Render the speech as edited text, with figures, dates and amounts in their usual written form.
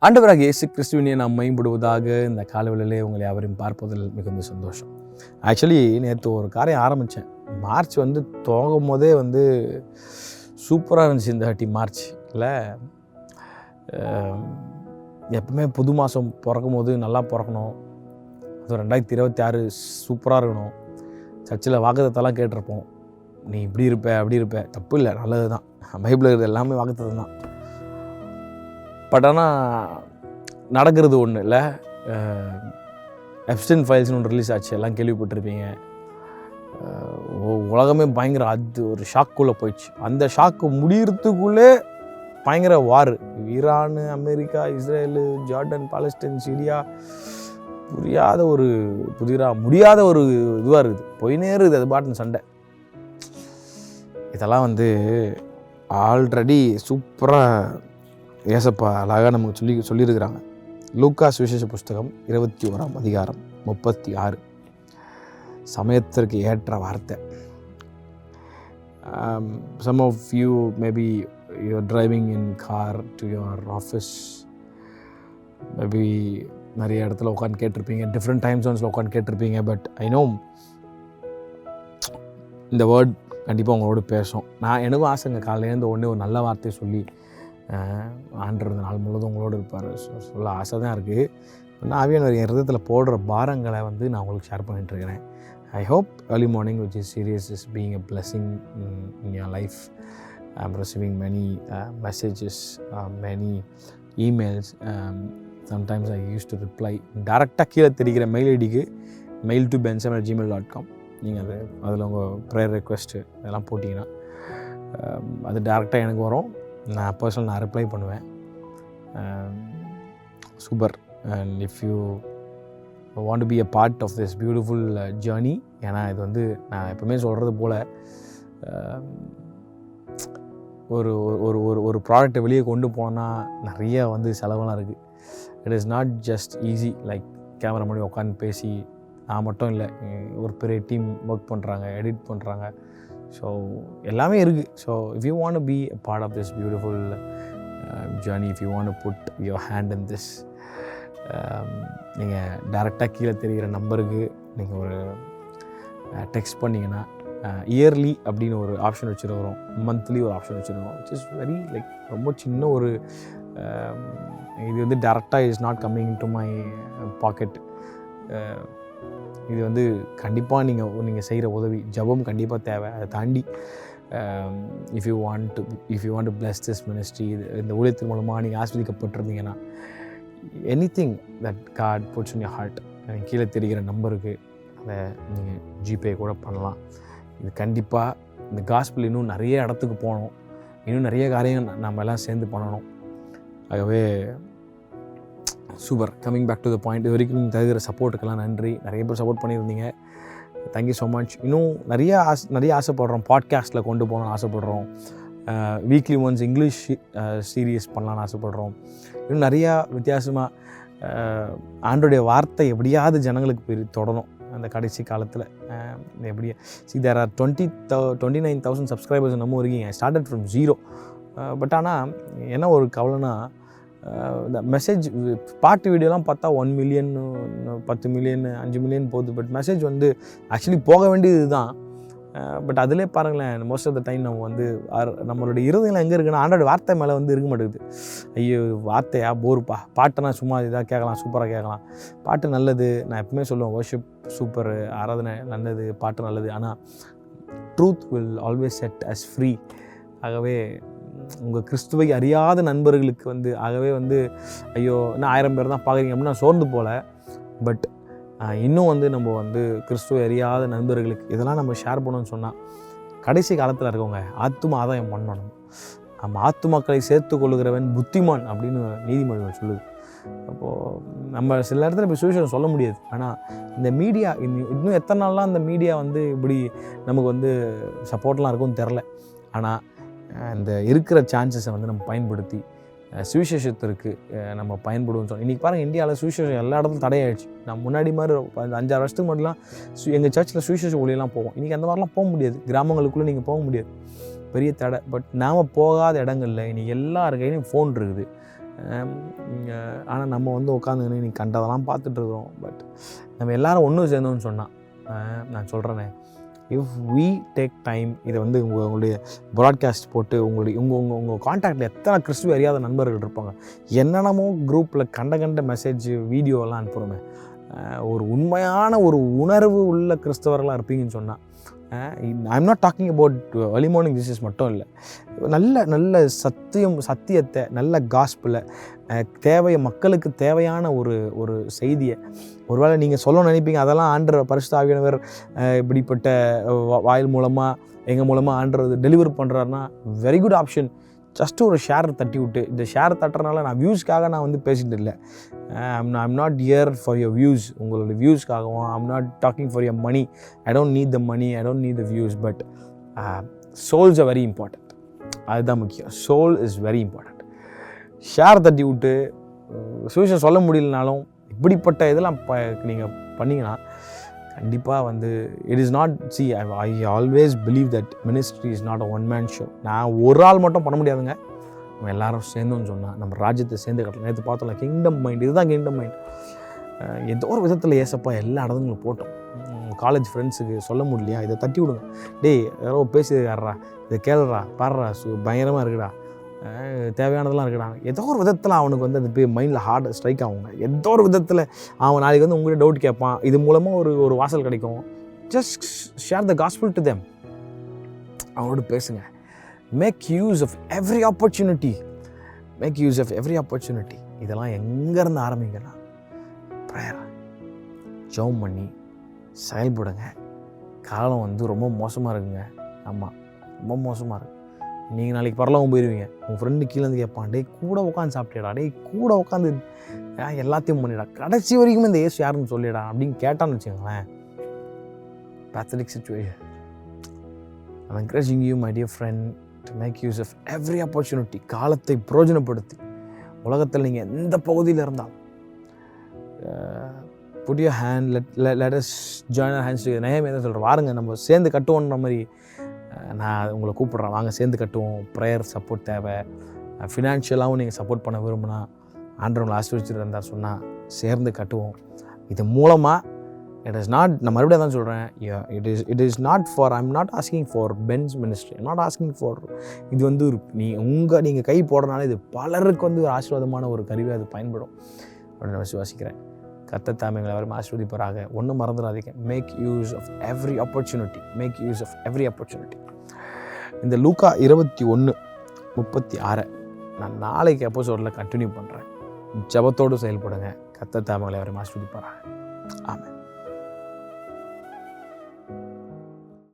ஆண்டவராகிய இயேசு கிறிஸ்துவினை நாம் மேம்படுவதாக இந்த காலவெளியிலே உங்களை யாவரையும் பார்ப்பதில் மிகுந்த சந்தோஷம். ஆக்சுவலி நேற்று ஒரு காரியம் ஆரம்பித்தேன். மார்ச் துவங்கும் போதே சூப்பராக இருந்துச்சு. இந்த வாட்டி மார்ச் இல்லை, எப்பவுமே புது மாதம் பிறக்கும் போது நல்லா பிறக்கணும், அது 2026 சூப்பராக இருக்கணும். சர்ச்சில் வாக்குத்தத்தெல்லாம் கேட்டிருப்போம், நீ இப்படி இருப்ப அப்படி இருப்ப. தப்பு இல்லை, நல்லது தான். பைபிளில் இருக்கிறது எல்லாமே வாக்குத்தத்தம் தான். பட் ஆனால் நடக்கிறது ஒன்று இல்லை. எப்ஸ்டைன் ஃபைல்ஸ்னு ஒன்று ரிலீஸ் ஆச்சு, எல்லாம் கேள்விப்பட்டிருப்பீங்க. உலகமே பயங்கர அது ஒரு ஷாக்குள்ளே போயிடுச்சு. அந்த ஷாக்கு முடிகிறதுக்குள்ளே பயங்கர war, Iran, America, Israel, Jordan, Palestine, Syria, முடியாத ஒரு இதுவாக இருக்குது, போயினே இருக்குது. அது பாட்டுன்னு சண்டை. இதெல்லாம் ஆல்ரெடி சூப்பராக ஏசப்பா அழகாக நமக்கு சொல்லியிருக்கிறாங்க. லூக்கா சுவிசேஷ புஸ்தகம் 21ஆம் அதிகாரம் 36, சமயத்திற்கு ஏற்ற வார்த்தை. Some of you maybe you're driving in car to your office, maybe நிறைய இடத்துல உட்காந்து கேட்டிருப்பீங்க, டிஃப்ரெண்ட் டைம் ஜோன்ஸில் உட்காந்து கேட்டிருப்பீங்க. பட் ஐ நோ இந்த வேர்ட் கண்டிப்பாக உங்களோட பேசும். எனக்கும் ஆசைங்க, காலையிலேருந்து ஒன்றே ஒரு நல்ல வார்த்தையை சொல்லி ஆண்டவர் நாள் முழுவதும் உங்களோடு இருப்பார் சொல்ல ஆசை தான் இருக்குது. ஆவியானவர் என் இருதயத்தில் போடுற பாரங்களை நான் உங்களுக்கு ஷேர் பண்ணிட்டுருக்கிறேன். I hope early morning which is serious is being a blessing in your life. I'm receiving many messages, many emails. Sometimes I used to reply டைரெக்டாக கீழே தெரிகிற மெயில் ஐடிக்கு mail2benjamin@gmail.com. நீங்கள் அதில் உங்கள் ப்ரேயர் ரெக்வெஸ்ட்டு இதெல்லாம் போட்டிங்கன்னா அது டேரெக்டாக எனக்கு வரும். நான் ரிப்ளை பண்ணுவேன். Super. And if you want to be a part of this beautiful journey, ஏன்னா இது நான் எப்பவுமே சொல்கிறது போல் ஒரு ஒரு ஒரு ஒரு ப்ராடக்டை வெளியே கொண்டு போனால் நிறைய செலவெல்லாம் இருக்குது. It is not just easy like camera முன்னாடி உட்காந்து பேசி. நான் மட்டும் இல்லை, ஒரு பெரிய டீம் ஒர்க் பண்ணுறாங்க, எடிட் பண்ணுறாங்க. ஸோ எல்லாமே இருக்குது. So if you want to be a part of this beautiful journey, if you want to put your hand in this, நீங்கள் டைரெக்டாக கீழே தெரிகிற நம்பருக்கு நீங்கள் ஒரு டெக்ஸ்ட் பண்ணிங்கன்னா இயர்லி அப்படின்னு ஒரு ஆப்ஷன் வச்சுருக்கிறோம், மந்த்லி ஒரு ஆப்ஷன் வச்சுருக்கோம். விச் இஸ் வெரி லைக் ரொம்ப சின்ன ஒரு இது டைரெக்டாக is not coming to my packet. இது கண்டிப்பாக நீங்கள் செய்கிற உதவி, ஜபம் கண்டிப்பாக தேவை. அதை தாண்டி if you want to bless this ministry, இந்த ஊழியத்தின் மூலமாக நீங்கள் ஆஸ்வதிக்கப்பட்டிருந்தீங்கன்னா, anything that God puts in your heart, கீழே தெரிகிற நம்பருக்கு அதை நீங்கள் ஜிபே கூட பண்ணலாம். இது கண்டிப்பாக இந்த காஸ்பிள் இன்னும் நிறைய இடத்துக்கு போகணும், இன்னும் நிறைய காரியம் நம்ம எல்லாம் சேர்ந்து பண்ணணும். ஆகவே super. Coming back to the point, இது வரைக்கும் நீங்கள் தருகிற சப்போர்ட்டுக்கெல்லாம் நன்றி. நிறைய பேர் சப்போர்ட் பண்ணியிருந்தீங்க, தேங்க்யூ ஸோ மச். இன்னும் நிறைய ஆசைப்படுறோம், பாட்காஸ்ட்டில் கொண்டு போகணும்னு ஆசைப்படுறோம். வீக்லி ஒன்ஸ் இங்கிலீஷ் சீரியஸ் பண்ணலான்னு ஆசைப்படுறோம். இன்னும் நிறையா வித்தியாசமாக ஆண்டோடைய வார்த்தை எப்படியாவது ஜனங்களுக்கு போய் தொடரும். அந்த கடைசி காலத்தில் எப்படியா தேர் ஆர் 29,000 சப்ஸ்கிரைபர்ஸ் நம்ம இருக்கீங்க. I started from 0. பட் ஆனால் என்ன ஒரு கவலைனா, இந்த மெசேஜ் பாட்டு வீடியோலாம் பார்த்தா 1 மில்லியன், 10 மில்லியன், 5 மில்லியன் போகுது. பட் மெசேஜ் ஆக்சுவலி போக வேண்டியது தான். பட் அதிலே பாருங்களேன், மோஸ்ட் ஆஃப் த டைம் நம்மளுடைய இருதயம் எங்கே இருக்குன்னா ஆண்டோட வார்த்தை மேலே இருக்க மாட்டேங்குது. ஐயோ வார்த்தையா போருப்பா, பாட்டுனா சும்மா இதாக கேட்கலாம், சூப்பராக கேட்கலாம், பாட்டு நல்லது. நான் எப்பவுமே சொல்லுவேன், வர்ஷிப் சூப்பர், ஆராதனை நல்லது, பாட்டு நல்லது. ஆனால் truth will always set us free. ஆகவே உங்கள் கிறிஸ்துவை அறியாத நண்பர்களுக்கு ஆகவே ஐயோ இன்னும் 1000 பேர் தான் பார்க்குறீங்க அப்படின்னா சோர்ந்து போகல. பட் இன்னும் நம்ம கிறிஸ்துவை அறியாத நண்பர்களுக்கு இதெல்லாம் நம்ம ஷேர் பண்ணணும்னு சொன்னால், கடைசி காலத்தில் இருக்கவங்க ஆத்தும ஆதாயம் பண்ணணும். நம்ம ஆத்துமாக்களை சேர்த்து கொள்ளுகிறவன் புத்திமான் அப்படின்னு நீதிமொழிகள் சொல்லுது. அப்போது நம்ம சில இடத்துல இப்போ சுவிசேஷம் சொல்ல முடியாது. ஆனால் இந்த மீடியா இன்னும் எத்தனை நாள்லாம் அந்த மீடியா இப்படி நமக்கு சப்போர்ட்லாம் இருக்கும்னு தெரில. ஆனால் இந்த இருக்கிற சான்சஸை நம்ம பயன்படுத்தி சுவிசேஷத்திற்கு நம்ம பயன்படுவோம்னு சொன்னோம். இன்றைக்கி பாருங்கள், இந்தியாவில் சுவிசேஷம் எல்லா இடத்துலையும் தடையாயிடுச்சு. நான் முன்னாடி மாதிரி 5-6 வருஷத்துக்கு முன்னாடிலாம் எங்கள் சர்ச்சில் சுவிசேஷ ஒளியெல்லாம் போவோம். இன்றைக்கி அந்த மாதிரிலாம் போக முடியாது, கிராமங்களுக்குள்ளே நீங்கள் போக முடியாது, பெரிய தடை. பட் நாம் போகாத இடங்களில் இன்றைக்கி எல்லார் கையிலையும் ஃபோன் இருக்குது. ஆனால் நம்ம வந்து உட்காந்துன்னு நீ கண்டதெல்லாம் பார்த்துட்ருக்குறோம். பட் நம்ம எல்லோரும் ஒன்று சேர்ந்தோன்னு சொன்னால் நான் சொல்கிறேனே, இஃப் வி டேக் டைம் இதை வந்து உங்களுடைய ப்ராட்காஸ்ட் போட்டு உங்கள் கான்டாக்டில் எத்தனை கிறிஸ்துவ அறியாத நண்பர்கள் இருப்பாங்க. என்னென்னமோ குரூப்பில் கண்ட மெசேஜ் வீடியோலாம் அனுப்புகிறோமே, ஒரு உண்மையான ஒரு உணர்வு உள்ள கிறிஸ்தவர்களாக இருப்பீங்கன்னு சொன்னால், I'm not talking about early morning Jesus மட்டும் இல்லை, நல்ல சத்தியத்தை நல்ல காஸ்பிளை மக்களுக்கு தேவையான ஒரு செய்தியை ஒருவேளை நீங்கள் சொல்ல நினைப்பீங்க. அதெல்லாம் ஆண்டவர் பரிசுத்த ஆவியானவர் இப்படிப்பட்ட வாயில் மூலமாக எங்கள் மூலமாக ஆண்டவர் டெலிவர் பண்ணுறாருன்னா வெரி குட் ஆப்ஷன். ஜஸ்ட்டு ஒரு ஷேர் தட்டி விட்டு, இந்த ஷேர் தட்டுறதுனால நான் வியூஸ்க்காக நான் வந்து பேசிகிட்டு இல்லை. I'm not here for your views, உங்களோட வியூஸ்க்காகவும். I'm not talking for your money. I don't need the money, I don't need the views, but souls are very important. அதுதான் முக்கியம். Soul is very important. Share தட்டி விட்டு சுவிசேஷம் சொல்ல முடியலனாலும் இப்படிப்பட்ட இதெல்லாம் நீங்கள் பண்ணிங்கன்னா கண்டிப்பாக வந்து it is not I always believe that ministry is not a one man show. நான் ஒரு ஆள் மட்டும் பண்ண முடியாதுங்க, நம்ம எல்லாரும் சேர்ந்தோன்னு சொன்னால் நம்ம ராஜ்யத்தை சேர்ந்து கட்டலாம். நேற்று பார்த்தோம்ல கிங்டம் மைண்ட், இதுதான் கிங்டம் மைண்ட். ஏதோ ஒரு விதத்தில் ஏசப்பா எல்லா இடத்துங்களும் போட்டோம். காலேஜ் ஃப்ரெண்ட்ஸுக்கு சொல்ல முடியலையா, இதை தட்டி விடுங்க. டேய் யாரோ பேசியிருக்காரா, இதை கேளுறா பாடுறா, பயங்கரமாக இருக்குடா, தேவையானதெல்லாம் இருக்குடா. ஏதோ ஒரு விதத்தில் அவனுக்கு வந்து அந்த மைண்டில் ஹார்ட் ஸ்ட்ரைக் ஆகுங்க. ஏதோ ஒரு விதத்தில் அவன் நாளைக்கு வந்து உங்கள்கிட்ட டவுட் கேட்பான். இது மூலமாக ஒரு வாசல் கிடைக்கும். Just share the gospel to them. அவனோட பேசுங்க. Make use of every opportunity. இதெல்லாம் எங்கேருந்து ஆரம்பிங்கன்னா ப்ரேயர், ஜெபம் பண்ணி செயல்படுங்க. காலம் வந்து ரொம்ப மோசமாக இருக்குங்க. ஆமாம், ரொம்ப மோசமாக இருக்குது. நீங்கள் நாளைக்கு பரலோகம் போயிடுவீங்க. உங்கள் ஃப்ரெண்டு கீழேருந்து கேட்பான், டே கூட உட்காந்து சாப்பிட்டேடா, டே கூட உட்காந்து எல்லாத்தையும் பண்ணிடா, கடைசி வரைக்கும் இந்த ஏசு யாருன்னு சொல்லிடா அப்படின்னு கேட்டான்னு வச்சுக்கோங்களேன். Pathetic situation. I'm encouraging you my dear friend to make use of every opportunity. காலத்தை பிரயோஜனப்படுத்தி உலகத்தில் நீங்கள் எந்த பகுதியில் இருந்தாலும் put your hand, let us join our hands together. நெகேமியா தான் சொல்கிறேன், வாருங்க நம்ம சேர்ந்து கட்டுவோன்ற மாதிரி நான் உங்களை கூப்பிட்றேன். வாங்க சேர்ந்து கட்டுவோம். ப்ரேயர் சப்போர்ட் தேவை. ஃபினான்ஷியலாகவும் நீங்கள் சப்போர்ட் பண்ண விரும்புனா, ஆண்டவங்களை ஆசீர்வதிச்சுட்டு இருந்தால் சொன்னால் சேர்ந்து கட்டுவோம். இது மூலமாக இட் இஸ் நாட், நான் மறுபடியும் தான் சொல்கிறேன், it is not for, I'm not asking for pens ministry, I'm not asking for, இது வந்து நீங்கள் கை போடுறதுனால இது பலருக்கு வந்து ஒரு ஆசீர்வாதமான ஒரு கருவியாக அது பயன்படும் அப்படின்னு நான் விசுவாசிக்கிறேன். கர்த்தர் தாமே எங்களை எல்லாரும் ஆசீர்வதிப்பாராக. ஒன்றும் மறந்துடாதீங்க, make use of every opportunity. இந்த லூக்கா 21:36 நான் நாளைக்கு எபிசோடில் கண்டினியூ பண்ணுறேன். ஜெபத்தோடு செயல்படுங்க. கர்த்தர் தாமே எங்களை எல்லாரும் ஆசீர்வதிப்பாராக. ஆமென்.